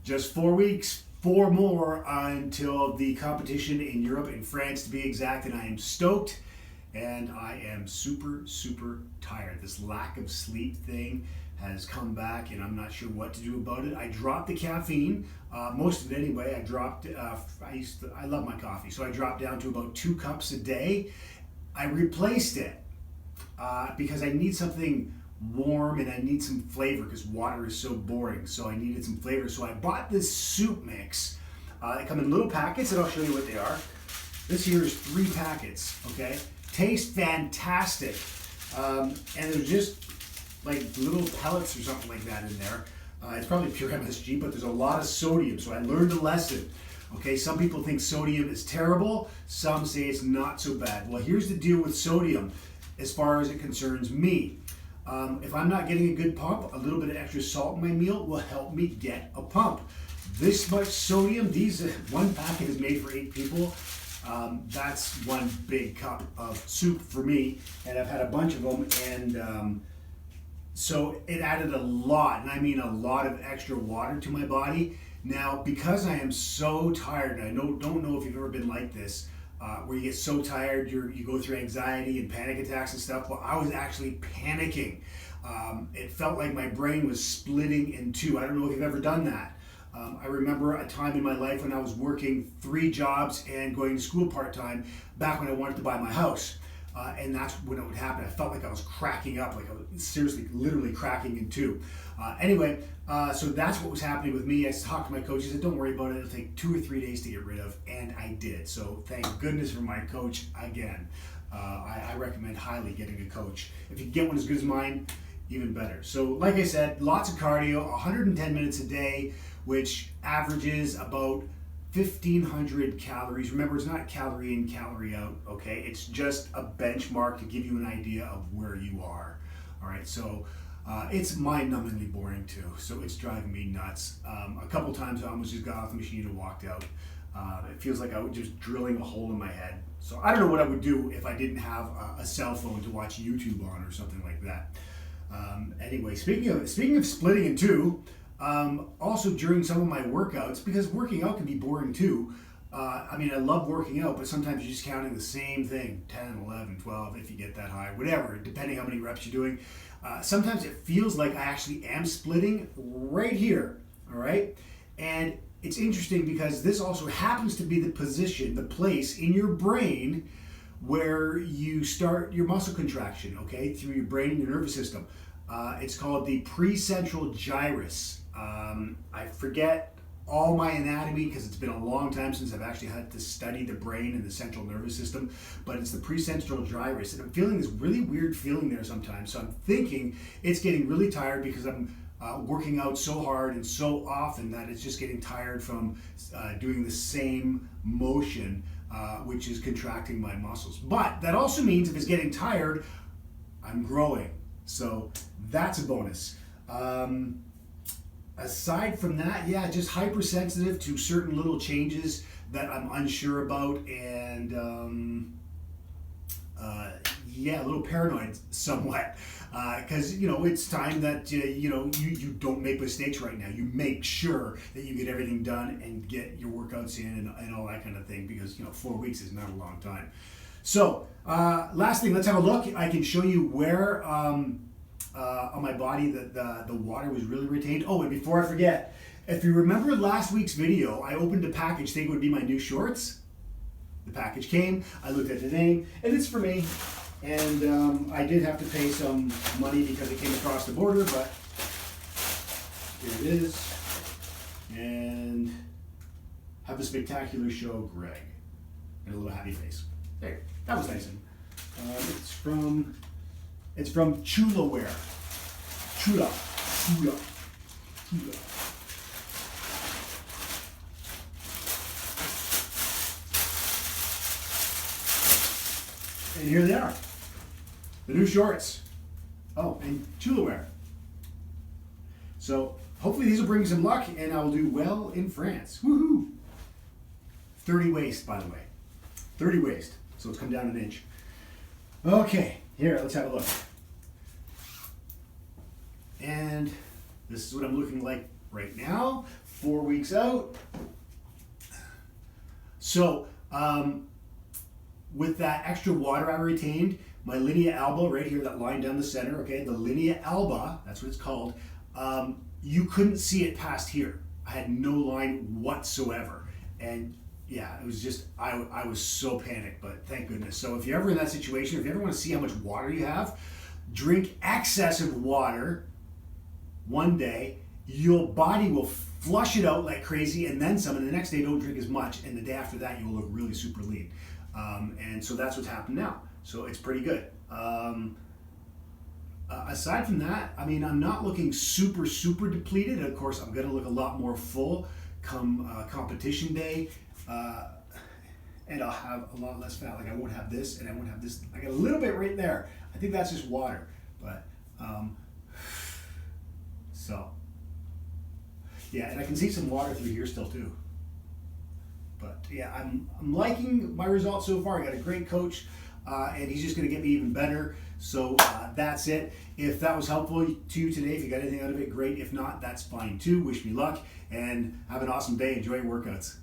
Just 4 weeks, 4 more until the competition in Europe, in France to be exact, and I am stoked. And I am super, super tired. This lack of sleep thing has come back, and I'm not sure what to do about it. I dropped the caffeine, most of it anyway. I love my coffee, so I dropped down to about 2 cups a day. I replaced it because I need something warm and I need some flavor because water is so boring. So I needed some flavor. So I bought this soup mix. They come in little packets, and I'll show you what they are. This here is 3 packets, okay? Taste fantastic. And there's just like little pellets or something like that in there. It's probably pure MSG, but there's a lot of sodium, so I learned a lesson. Okay, some people think sodium is terrible, some say it's not so bad. Well, here's the deal with sodium as far as it concerns me. If I'm not getting a good pump, a little bit of extra salt in my meal will help me get a pump. This much sodium, one packet is made for 8 people. That's 1 big cup of soup for me, and I've had a bunch of them, and so it added a lot, and I mean a lot of extra water to my body. Now, because I am so tired, and I don't know if you've ever been like this, where you get so tired, you go through anxiety and panic attacks and stuff. Well, I was actually panicking. It felt like my brain was splitting in 2. I don't know if you've ever done that. I remember a time in my life when I was working 3 jobs and going to school part-time back when I wanted to buy my house. And that's when it would happen. I felt like I was cracking up, like I was seriously, literally cracking in 2. So that's what was happening with me. I talked to my coach. He said, don't worry about it. It'll take 2 or 3 days to get rid of. And I did. So thank goodness for my coach again. I recommend highly getting a coach. If you get one as good as mine, even better. So like I said, lots of cardio, 110 minutes a day, which averages about 1,500 calories. Remember, it's not calorie in, calorie out, okay? It's just a benchmark to give you an idea of where you are, all right? So it's mind-numbingly boring too, so it's driving me nuts. A couple times I almost just got off the machine and walked out. It feels like I was just drilling a hole in my head. So I don't know what I would do if I didn't have a cell phone to watch YouTube on or something like that. Anyway, speaking of splitting in 2, also during some of my workouts, because working out can be boring too. I mean, I love working out, but sometimes you're just counting the same thing, 10, 11, 12, if you get that high, whatever, depending how many reps you're doing. Sometimes it feels like I actually am splitting right here, all right? And it's interesting because this also happens to be the position, the place in your brain where you start your muscle contraction, okay, through your brain and your nervous system. It's called the precentral gyrus. I forget all my anatomy because it's been a long time since I've actually had to study the brain and the central nervous system, but it's the precentral gyrus, and I'm feeling this really weird feeling there sometimes. So I'm thinking it's getting really tired because I'm working out so hard and so often that it's just getting tired from doing the same motion, which is contracting my muscles. But that also means if it's getting tired, I'm growing. So that's a bonus. Aside from that, yeah, just hypersensitive to certain little changes that I'm unsure about, and yeah, a little paranoid somewhat, because it's time that you don't make mistakes right now. You make sure that you get everything done and get your workouts in and all that kind of thing, because 4 weeks is not a long time. So last thing, let's have a look. I can show you where on my body that the water was really retained. Oh, and before I forget, if you remember last week's video, I opened a package thinking it would be my new shorts. The package came, I looked at the name, and it's for me. And I did have to pay some money because it came across the border, but here it is. And have a spectacular show, Greg. And a little happy face. There, that was nice. It's from Chula Wear. Chula. And here they are. The new shorts. Oh, and Chula Wear. So hopefully these will bring some luck and I'll do well in France. Woohoo! 30 waist, by the way. 30 waist. So it's come down an inch. Okay, here, let's have a look. And this is what I'm looking like right now. 4 weeks out. So, with that extra water I retained, my linea alba right here, that line down the center, okay, the linea alba, that's what it's called, you couldn't see it past here. I had no line whatsoever. And yeah, it was just, I was so panicked, but thank goodness. So if you're ever in that situation, if you ever want to see how much water you have, drink excessive water one day, your body will flush it out like crazy and then some, and the next day don't drink as much, and the day after that you will look really super lean. And so that's what's happened now. So it's pretty good. Aside from that, I mean, I'm not looking super depleted. Of course, I'm going to look a lot more full come competition day. And I'll have a lot less fat. Like I won't have this and I won't have this. I got a little bit right there. I think that's just water. But, so, yeah, and I can see some water through here still too. But yeah, I'm liking my results so far. I got a great coach, and he's just going to get me even better. So that's it. If that was helpful to you today, if you got anything out of it, great. If not, that's fine too. Wish me luck and have an awesome day. Enjoy your workouts.